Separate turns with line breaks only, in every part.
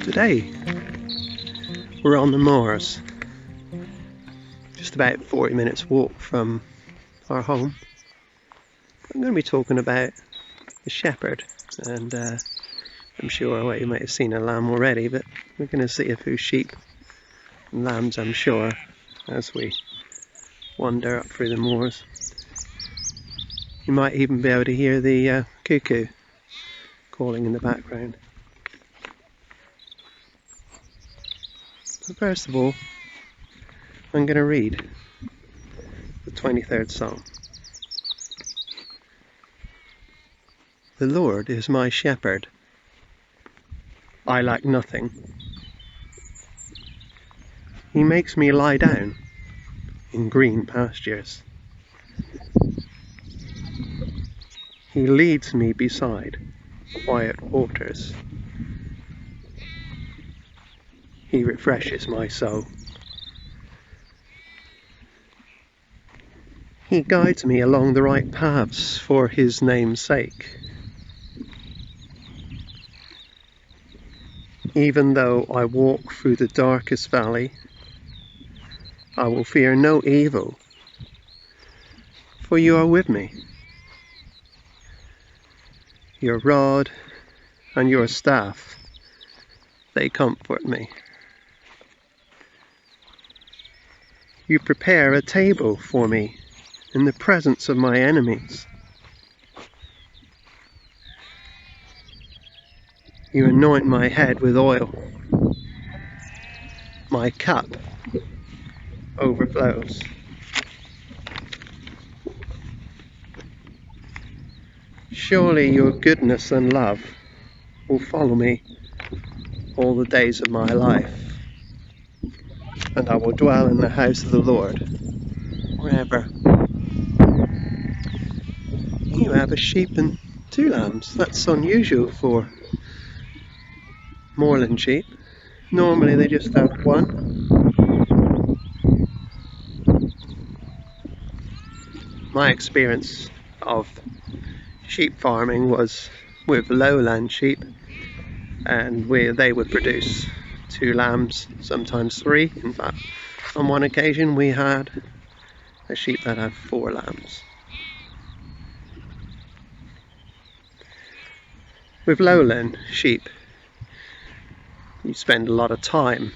Today we're on the moors, just about 40 minutes walk from our home. I'm going to be talking about the shepherd, and I'm sure you might have seen a lamb already, but we're going to see a few sheep and lambs, I'm sure, as we wander up through the moors. You might even be able to hear the cuckoo calling in the background. But first of all, I'm going to read the 23rd Psalm. The Lord is my shepherd. I lack nothing. He makes me lie down in green pastures. He leads me beside quiet waters. He refreshes my soul. He guides me along the right paths for his name's sake. Even though I walk through the darkest valley, I will fear no evil, for you are with me. Your rod and your staff, they comfort me. You prepare a table for me in the presence of my enemies. You anoint my head with oil. My cup overflows. Surely your goodness and love will follow me all the days of my life, and I will dwell in the house of the Lord forever. You have a sheep and 2 lambs. That's unusual for moorland sheep. Normally they just have 1. My experience of sheep farming was with lowland sheep, and they would produce 2 lambs, sometimes 3. In fact, on one occasion we had a sheep that had 4 lambs. With lowland sheep, you spend a lot of time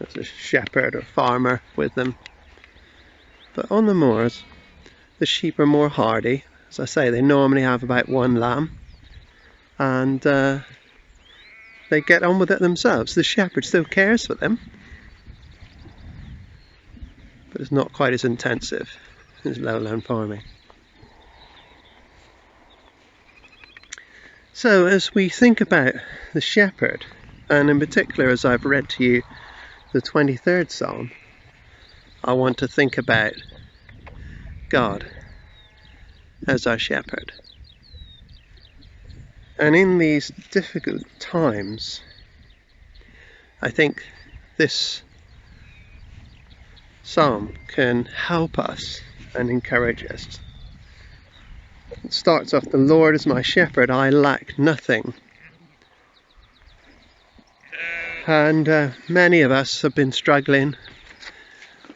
as a shepherd or farmer with them. But on the moors, the sheep are more hardy. As I say, they normally have about 1 lamb, and they get on with it themselves. The shepherd still cares for them, but it's not quite as intensive as lowland farming. So as we think about the shepherd, and in particular as I've read to you the 23rd Psalm, I want to think about God as our shepherd. And in these difficult times, I think this psalm can help us and encourage us. It starts off, the Lord is my shepherd, I lack nothing. And many of us have been struggling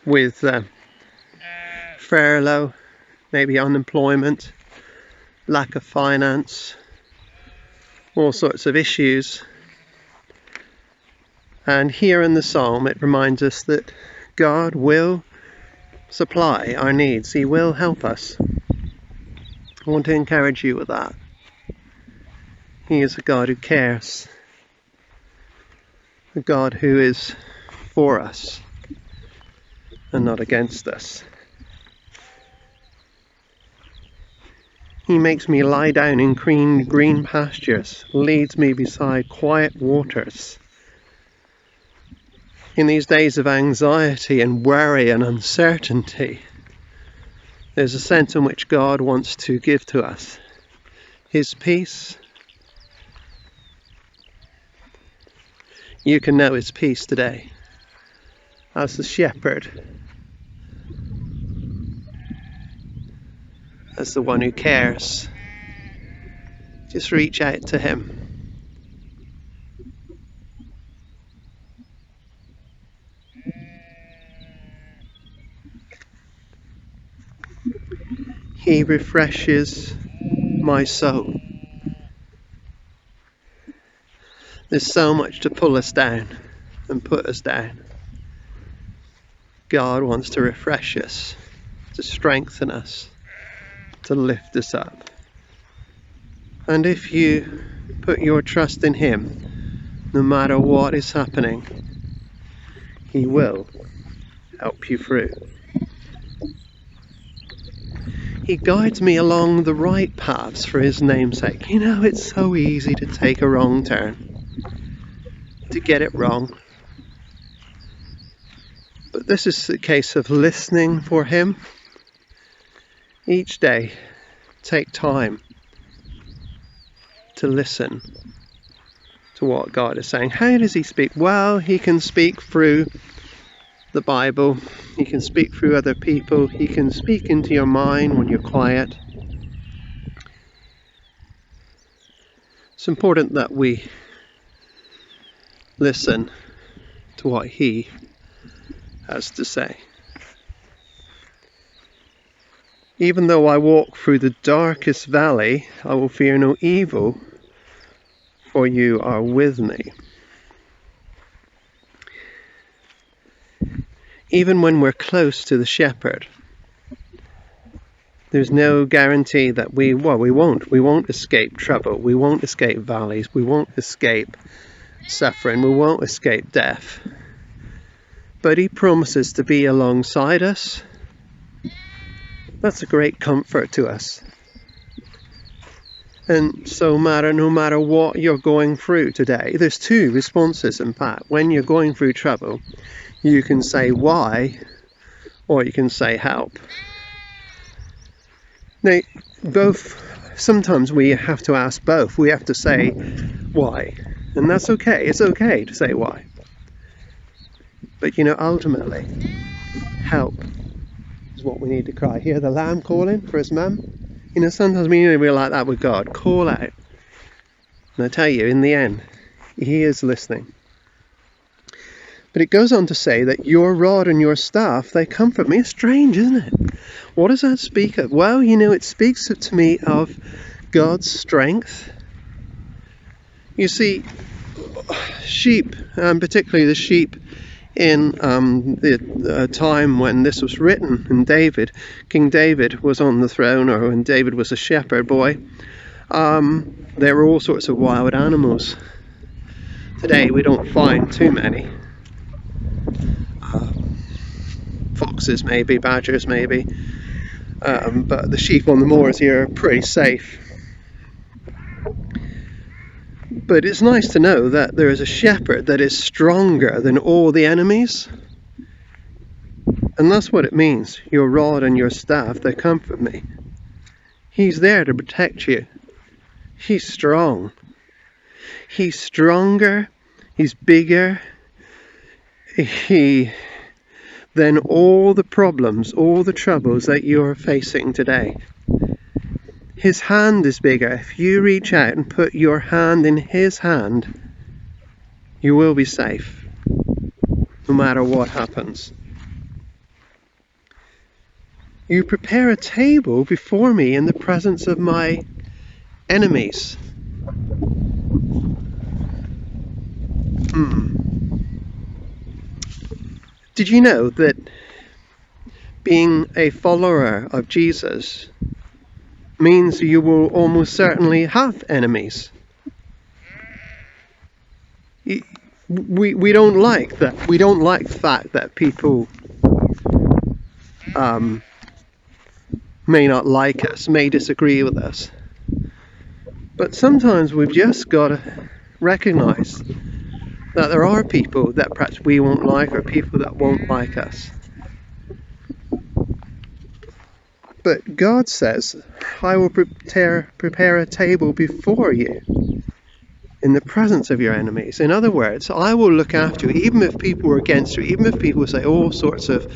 with furlough, maybe unemployment, lack of finance, all sorts of issues. And here in the psalm it reminds us that God will supply our needs. He will help us. I want to encourage you with that. He is a God who cares, a God who is for us and not against us. He makes me lie down in green pastures, leads me beside quiet waters. In these days of anxiety and worry and uncertainty, there's a sense in which God wants to give to us His peace. You can know His peace today as the shepherd, as the one who cares. Just reach out to Him. He refreshes my soul. There's so much to pull us down and put us down. God wants to refresh us, to strengthen us, to lift us up. And if you put your trust in Him, no matter what is happening, He will help you through. He guides me along the right paths for His name's sake. You know, it's so easy to take a wrong turn, to get it wrong. But this is a case of listening for Him. Each day, take time to listen to what God is saying. How does He speak? Well, He can speak through the Bible. He can speak through other people. He can speak into your mind when you're quiet. It's important that we listen to what He has to say. Even though I walk through the darkest valley, I will fear no evil, for you are with me. Even when we're close to the shepherd, there's no guarantee that we won't escape trouble, we won't escape valleys, we won't escape suffering, we won't escape death. But He promises to be alongside us. That's a great comfort to us. And so no matter what you're going through today, there's two responses in fact. When you're going through trouble, you can say why, or you can say help. Now, sometimes we have to ask both. We have to say why, and that's okay. It's okay to say why. But you know, ultimately, help is what we need to cry. Hear the lamb calling for his mum? You know, sometimes we need to be like that with God. Call out. And I tell you, in the end, He is listening. But it goes on to say that your rod and your staff, they comfort me. It's strange, isn't it? What does that speak of? Well, you know, it speaks to me of God's strength. You see, sheep, particularly the sheep in the time when this was written, and King David was on the throne, or when David was a shepherd boy, there were all sorts of wild animals. Today we don't find too many. Foxes maybe, badgers maybe, but the sheep on the moors here are pretty safe. But it's nice to know that there is a shepherd that is stronger than all the enemies. And that's what it means. Your rod and your staff, they comfort me. He's there to protect you. He's strong. He's stronger. He's bigger. Than all the problems, all the troubles that you're facing today. His hand is bigger. If you reach out and put your hand in His hand, you will be safe, no matter what happens. You prepare a table before me in the presence of my enemies. Did you know that being a follower of Jesus means you will almost certainly have enemies? We don't like that. We don't like the fact that people may not like us, may disagree with us. But sometimes we've just got to recognize that there are people that perhaps we won't like, or people that won't like us. But God says, I will prepare a table before you in the presence of your enemies. In other words, I will look after you, even if people are against you, even if people say all sorts of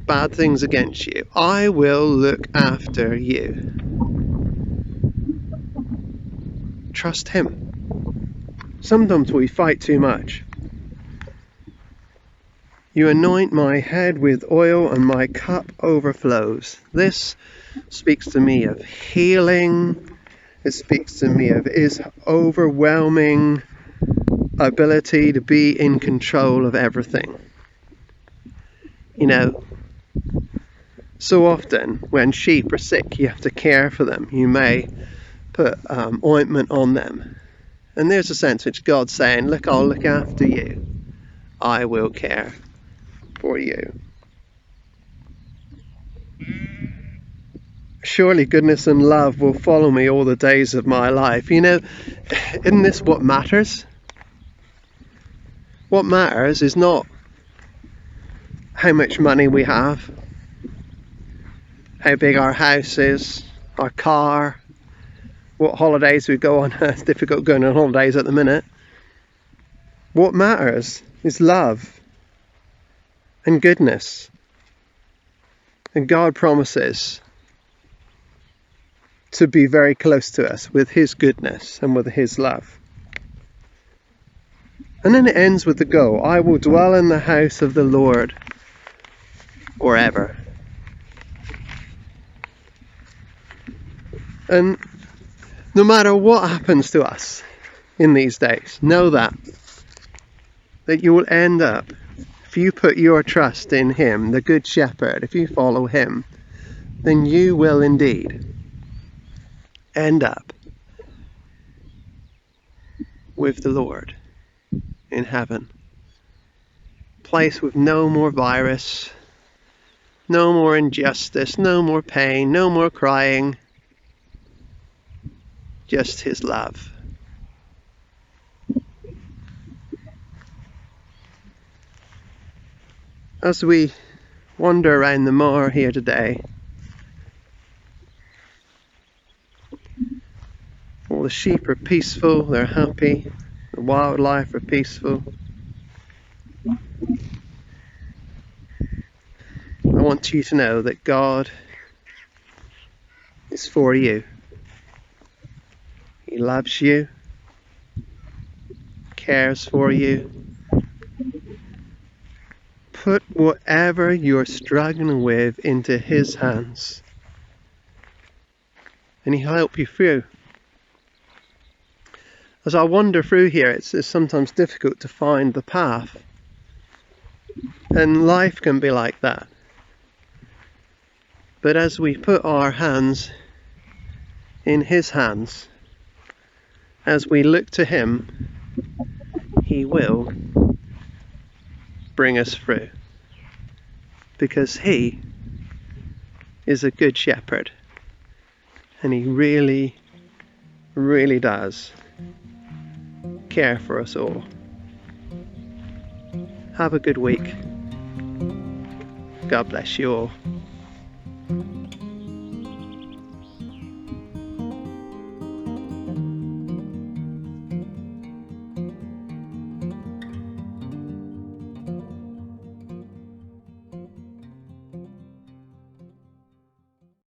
bad things against you. I will look after you. Trust Him. Sometimes we fight too much. You anoint my head with oil and my cup overflows. This speaks to me of healing. It speaks to me of his overwhelming ability to be in control of everything. You know, so often when sheep are sick, you have to care for them. You may put ointment on them. And there's a sense which God's saying, look, I'll look after you. I will care for you. Surely goodness and love will follow me all the days of my life. You know, isn't this what matters? What matters is not how much money we have, how big our house is, our car, what holidays we go on. It's difficult going on holidays at the minute. What matters is love and goodness. And God promises to be very close to us with his goodness and with his love. And then it ends with the goal: I will dwell in the house of the Lord forever. And no matter what happens to us in these days, know that you will end up, if you put your trust in him, the Good Shepherd, if you follow him, then you will indeed end up with the Lord in heaven. A place with no more virus, no more injustice, no more pain, no more crying, just his love. As we wander around the moor here today, all the sheep are peaceful, they're happy, the wildlife are peaceful. I want you to know that God is for you. He loves you, cares for you. Put whatever you're struggling with into his hands, and he'll help you through. As I wander through here, it's sometimes difficult to find the path, and life can be like that. But as we put our hands in his hands, as we look to him, he will bring us through, because he is a good shepherd, and he really, really does care for us all. Have a good week. God bless you all.